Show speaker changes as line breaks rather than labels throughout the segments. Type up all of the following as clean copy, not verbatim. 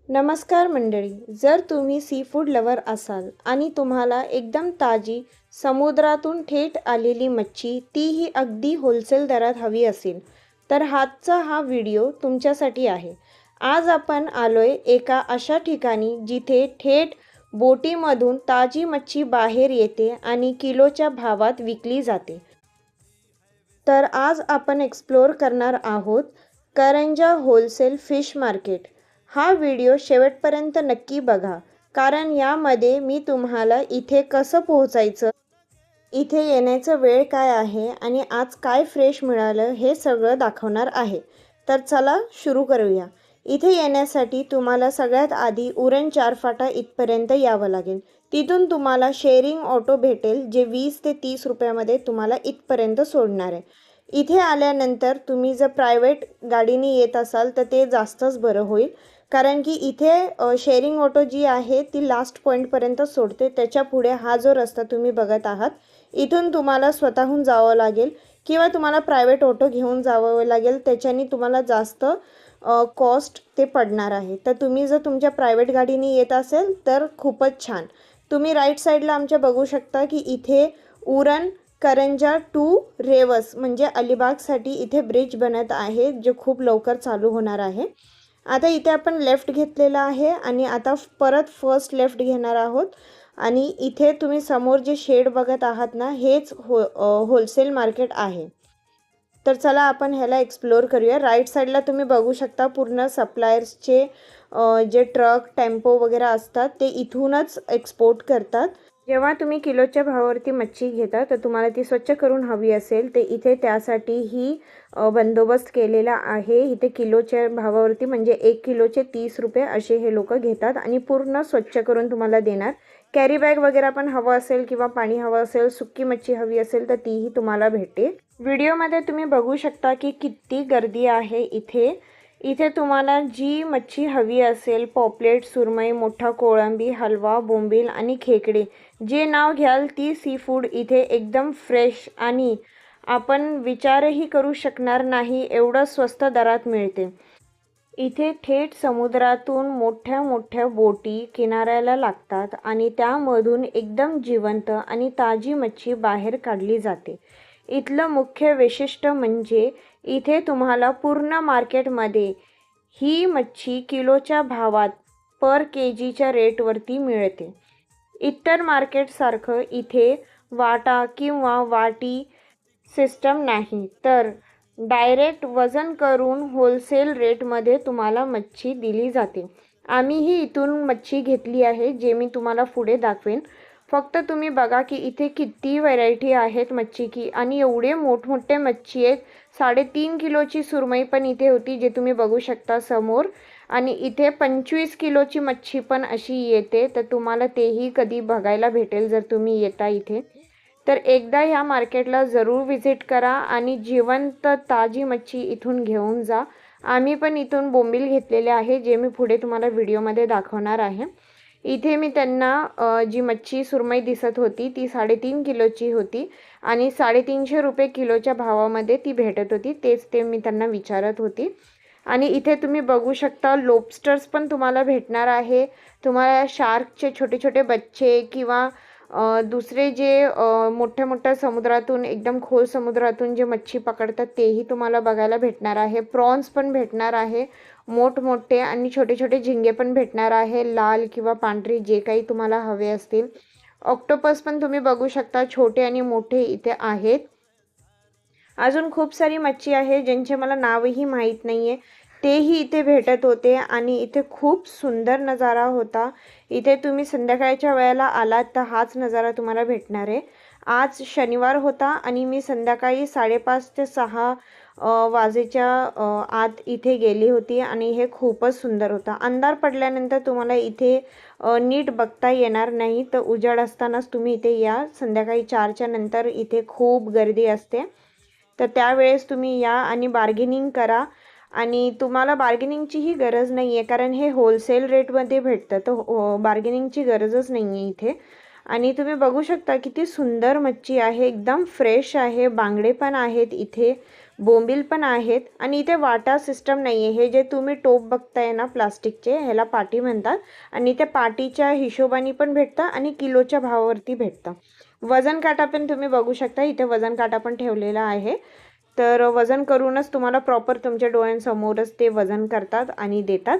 नमस्कार मंडळी, जर तुम्ही सी फूड लवर असाल आणि तुम्हाला एकदम ताजी समुद्रातून थेट आलेली मच्छी तीही अगदी होलसेल दरात हवी असेल तर आजचा हा व्हिडिओ तुमच्यासाठी आहे। आज आपण आलोय एका अशा ठिकाणी जिथे थेट बोटीमधून ताजी मच्छी बाहेर येते आणि किलोच्या भावात विकली जाते। तर आज आपण एक्सप्लोर करणार आहोत करंजा होलसेल फिश मार्केट। हा व्हिडिओ शेवटपर्यंत नक्की बघा, कारण यामध्ये मी तुम्हाला इथे कसं पोहोचायचं, इथे येण्याचा वेळ काय आहे आणि आज काय फ्रेश मिळालं हे सगळं दाखवणार आहे। तर चला सुरू करूया। इथे येण्यासाठी तुम्हाला सगळ्यात आधी उरण 4 फाटा इथपर्यंत यावं लागेल। तिथून तुम्हाला शेअरिंग ऑटो भेटेल जे 20 ते 30 रुपयामध्ये तुम्हाला इथपर्यंत सोडणार आहे। इथे आल्यानंतर तुम्ही जर प्रायव्हेट गाडीने येत असाल तर ते जास्तच बरं होईल, कारण की इथे शेअरिंग ऑटो जी आहे ती लास्ट पॉईंटपर्यंत सोडते। त्याच्या पुढे हा जो रस्ता तुम्ही बघत आहात इथून तुम्हाला स्वतःहून जावं लागेल किंवा तुम्हाला प्रायव्हेट ऑटो घेऊन जावं लागेल। त्याच्याने तुम्हाला जास्त कॉस्ट ते पडणार आहे। तर तुम्ही जर तुमच्या प्रायव्हेट गाडीने येत असेल तर खूपच छान। तुम्ही राईट साईडला आमच्या बघू शकता की इथे उरण करंजा टू रेवस म्हणजे अलिबागसाठी इथे ब्रिज बनत आहे, जे खूप लवकर चालू होणार आहे। आता इथे आपण लेफ्ट घेतलेला आहे आणि आता परत फर्स्ट लेफ्ट घेणार आहोत आणि इथे तुम्ही समोर जे शेड बघत आहात ना, हेच होलसेल मार्केट आहे। तर चला आपण ह्याला एक्सप्लोर करूया। राईट साईडला तुम्ही बघू शकता पूर्ण सप्लायर्सचे जे ट्रक टेम्पो वगैरे असतात ते इथूनच एक्सपोर्ट करतात। जेव्हा तुम्ही किलोच्या भावावरती मच्छी घेता तर तुम्हाला ती स्वच्छ करून हवी असेल ते इथे त्यासाठी ही बंदोबस्त केलेला आहे। इथे किलोच्या भावावरती म्हणजे 1 किलोचे 30 रुपये असे हे लोक घेतात आणि पूर्ण स्वच्छ करून तुम्हाला देणार। कॅरी बॅग वगैरे पण हवं असेल किंवा पाणी हवं असेल, सुक्की मच्छी हवी असेल तर तीही तुम्हाला भेटेल। व्हिडिओमध्ये तुम्ही बघू शकता की किती गर्दी आहे इथे। इथे तुम्हाला जी मच्छी हवी असेल, पॉपलेट, सुरमई, मोठा कोळंबी, हलवा, बोंबील आणि खेकडे, जे नाव घ्याल ती सी फूड इथे एकदम फ्रेश आणि आपण विचारही करू शकणार नाही एवढं स्वस्त दरात मिळते। इथे थेट समुद्रातून मोठ्या मोठ्या बोटी किनाऱ्याला लागतात आणि त्यामधून एकदम जिवंत आणि ताजी मच्छी बाहेर काढली जाते। इथलं मुख्य वैशिष्ट्य म्हणजे इथे तुम्हाला पूर्ण मार्केटमध्ये ही मच्छी किलोच्या भावात पर केजीच्या रेटवरती मिळते। इतर मार्केटसारखं इथे वाटा किंवा वाटी सिस्टम नाही, तर डायरेक्ट वजन करून होलसेल रेटमध्ये तुम्हाला मच्छी दिली जाते। आम्हीही इथून मच्छी घेतली आहे, जे मी तुम्हाला पुढे दाखवेन। फक्त तुम्ही बघा की इथे किती व्हरायटी आहेत मच्छी की, आणि एवढे मोठमोठे मच्छी आहेत। 3.5 किलोची सुरमई पण इथे होती, जे तुम्ही बघू शकता समोर, आणि इथे 25 किलोची मच्छी पण अशी येते। तर तुम्हाला तेही कधी बघायला भेटेल जर तुम्ही येता इथे। तर एकदा ह्या मार्केटला जरूर व्हिजिट करा आणि जिवंत ताजी मच्छी इथून घेऊन जा। आम्ही पण इथून बोंबील घेतलेले आहे, जे मी पुढे तुम्हाला व्हिडिओमध्ये दाखवणार आहे। इथे मी त्यांना जी मच्छी सुरमई दिसत होती ती 3.5 किलोची होती आणि 350 रुपये किलोच्या भावामध्ये ती भेटत होती। तेच ते मी त्यांना विचारत होती। आणि इथे तुम्ही बघू शकता लोबस्टर्स पण तुम्हाला भेटणार आहे। तुम्हाला शार्कचे छोटे छोटे बच्चे किंवा दुसरे जे मोठ्या मोठ्या समुद्रातून, एकदम खोल समुद्रातून जे मच्छी पकडतात तेही तुम्हाला बघायला भेटणार आहे। प्रॉन्स पण भेटणार आहे, मोठमोठे, आणि छोटे छोटे झिंगे पण भेटणार आहे, लाल किंवा पांढरे जे काही तुम्हाला हवे असतील। ऑक्टोपस पण तुम्ही बघू शकता, छोटे आणि मोठे इथे आहेत। अजून खूप सारी मच्छी आहे ज्यांचे मला नावही माहीत नाही आहे, तेही इथे भेटत होते आणि इथे खूप सुंदर नजारा होता। इथे तुम्ही संध्याकाळच्या वेळेला आलात तर हाच नजारा तुम्हाला भेटणार आहे। आज शनिवार होता आणि मी संध्याकाळी 5:30 ते 6 वाजेच्या आत इथे गेली होती आणि हे खूपच सुंदर होतं। अंधार पडल्यानंतर तुम्हाला इथे नीट बघता येणार नाही, तर उजाड असतानाच तुम्ही इथे या। संध्याकाळी 4च्या नंतर इथे खूप गर्दी असते, तर त्यावेळेस तुम्ही या आणि बार्गेनिंग करा। आणि तुम्हाला बार्गेनिंगचीही गरज नाही आहे, कारण हे होलसेल रेटमध्ये भेटतं, तर बार्गेनिंगची गरजच नाही आहे इथे। आणि तुम्ही बघू शकता किती सुंदर मच्छी आहे, एकदम फ्रेश आहे। बांगडे पण आहेत इथे, बोंबील पण आहेत आणि इथे वाटा सिस्टम नाही आहे. हे जे तुम्ही टोप बघताय ना प्लास्टिकचे, ह्याला पाटी म्हणतात आणि त्या पाटीच्या हिशोबाने पण भेटतं आणि किलोच्या भावावरती भेटतं. वजन काटा पण तुम्ही बघू शकता, इथे वजन काटा पण ठेवलेला आहे. तर वजन करूनच तुम्हाला प्रॉपर तुमच्या डोळ्यांसमोरच ते वजन करतात आणि देतात.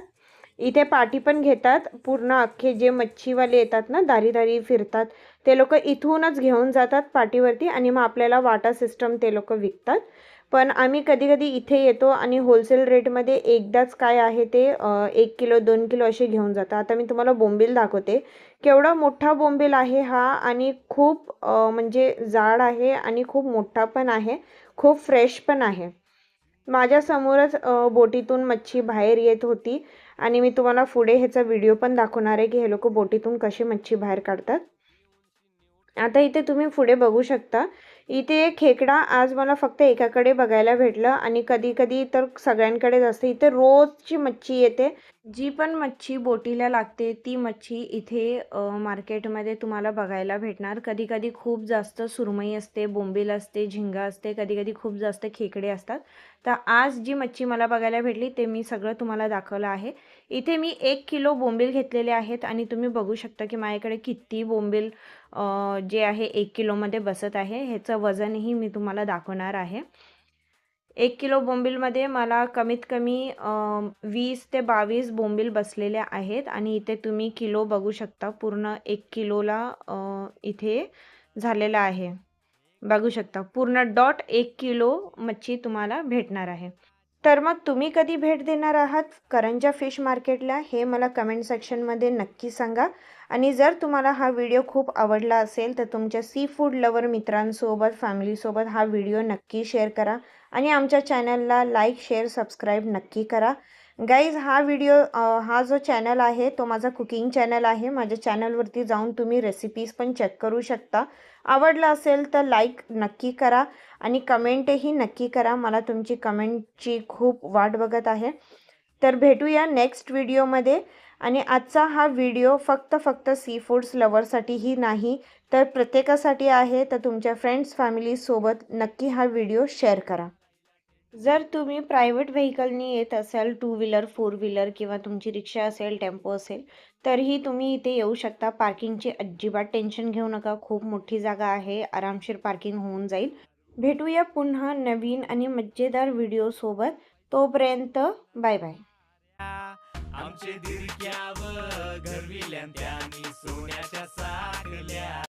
इथे पाटी पण घेतात. पूर्ण अख्खे जे मच्छीवाले येतात ना, दारी फिरतात, ते लोक इथूनच घेऊन जातात पाटीवरती आणि मग आपल्याला वाटा सिस्टम ते लोक विकतात. पण आम्ही कधी कधी इथे येतो आणि होलसेल रेटमध्ये एकदाच काय आहे ते 1 किलो 2 किलो असे घेऊन जातात. आता मी तुम्हाला बोंबील दाखवते. केवढा मोठा बोंबील आहे हा आणि खूप म्हणजे जाड आहे आणि खूप मोठा पण आहे, खूप फ्रेश पण आहे. माझ्यासमोरच बोटीतून मच्छी बाहेर येत होती आणि मी तुम्हाला पुढे ह्याचा व्हिडिओ पण दाखवणार आहे की हे लोक बोटीतून कशी मच्छी बाहेर काढतात. आता इथे तुम्ही पुढे बघू शकता. इथे खेकडा आज मला फक्त एकाकडे बघायला भेटलं आणि कधी कधी तर सगळ्यांकडेच असते. इथे रोजची मच्छी येते. जी पण मच्छी बोटीला लागते ती मच्छी इथे मार्केटमध्ये तुम्हाला बघायला भेटणार. कधी कधी खूप जास्त सुरमई असते, बोंबील असते, झिंगा असते, कधी कधी खूप जास्त खेकडे असतात. तर आज जी मच्छी मला बघायला भेटली ते मी सगळं तुम्हाला दाखवलं आहे. इथे मी 1 किलो बोंबील घेतलेले आहेत आणि तुम्ही बघू शकता की माझ्याकडे किती बोंबील जे आहे 1 किलोमध्ये बसत आहे. ह्याचं वजनही मी तुम्हाला दाखवणार आहे. 1 किलो बोंबीलमध्ये मला कमीत कमी 20 ते 22 बोंबील बसलेले आहेत आणि इथे तुम्ही किलो बघू शकता. पूर्ण 1 किलोला इथे झालेला आहे. बघू शकता पूर्ण डॉट 1 किलो मच्छी तुम्हाला भेटणार आहे. तर मग तुम्ही कधी भेट देणार आहात करंजा फिश मार्केटला हे मला कमेंट सेक्शनमध्ये नक्की सांगा. आणि जर तुम्हाला हा व्हिडिओ खूप आवडला असेल तर तुमच्या सी फूड लवर मित्रांसोबत, फॅमिलीसोबत हा व्हिडिओ नक्की शेअर करा आणि आमच्या चॅनलला लाईक, शेअर, सबस्क्राईब नक्की करा. गाईज हा व्हिडिओ हा जो चॅनल आहे तो माझा कुकिंग चॅनल आहे. माझ्या चॅनलवरती जाऊन तुम्ही रेसिपीज पण चेक करू शकता. आवडला असेल तर लाईक नक्की करा आणि कमेंटही नक्की करा. मला तुमची कमेंटची खूप वाट बघत आहे. तर भेटूया नेक्स्ट व्हिडिओमध्ये. आणि आजचा हा व्हिडिओ फक्त सी फूड्स लवरसाठीही नाही तर प्रत्येकासाठी आहे. तर तुमच्या फ्रेंड्स फॅमिलीसोबत नक्की हा व्हिडिओ शेअर करा. जर तुम्ही प्रायव्हेट व्हेकलनी येत असाल, 2 व्हीलर, 4 व्हीलर किंवा तुमची रिक्षा असेल, टेम्पो असेल, तरीही तुम्ही इथे येऊ शकता. पार्किंगची अजिबात टेन्शन घेऊ नका. खूप मोठी जागा आहे, आरामशीर पार्किंग होऊन जाईल. भेटूया पुन्हा नवीन आणि मजेदार व्हिडिओसोबत. तोपर्यंत बाय बाय.
आमचे दिरक्यावर घरविल्यान त्यांनी सोन्याच्या साखल्या.